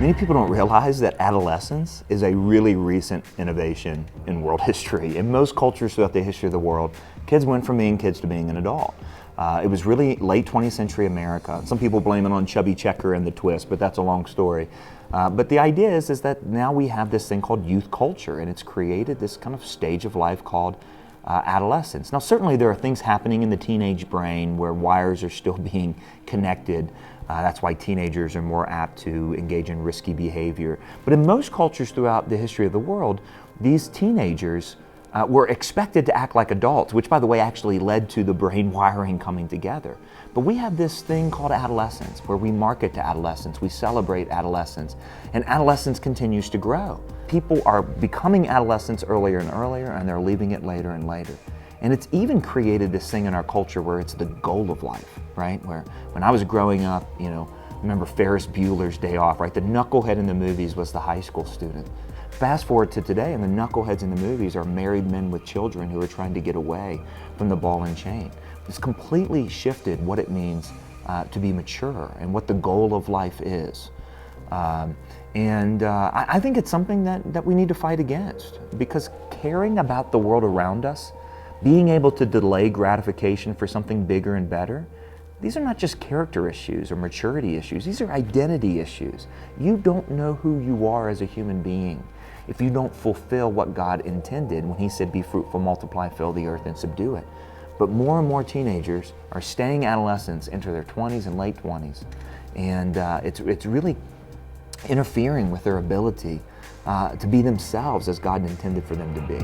Many people don't realize that adolescence is a really recent innovation in world history. In most cultures throughout the history of the world, kids went from being kids to being an adult. It was really late 20th century America. Some people blame it on Chubby Checker and the twist, but that's a long story. But the idea is that now we have this thing called youth culture, and it's created this kind of stage of life called adolescence. Now, certainly there are things happening in the teenage brain where wires are still being connected. That's why teenagers are more apt to engage in risky behavior. But in most cultures throughout the history of the world, these teenagers were expected to act like adults, which, by the way, actually led to the brain wiring coming together. But we have this thing called adolescence, where we market to adolescence, we celebrate adolescence, and adolescence continues to grow. People are becoming adolescents earlier and earlier, and they're leaving it later and later. And it's even created this thing in our culture where it's the goal of life, right? Where when I was growing up, remember Ferris Bueller's Day Off, right? The knucklehead in the movies was the high school student. Fast forward to today, and the knuckleheads in the movies are married men with children who are trying to get away from the ball and chain. It's completely shifted what it means to be mature and what the goal of life is. I think it's something that we need to fight against, because caring about the world around us, being able to delay gratification for something bigger and better, these are not just character issues or maturity issues, these are identity issues. You don't know who you are as a human being if you don't fulfill what God intended when He said, "Be fruitful, multiply, fill the earth, and subdue it." But more and more teenagers are staying adolescents into their 20s and late 20s, and it's really interfering with their ability to be themselves as God intended for them to be.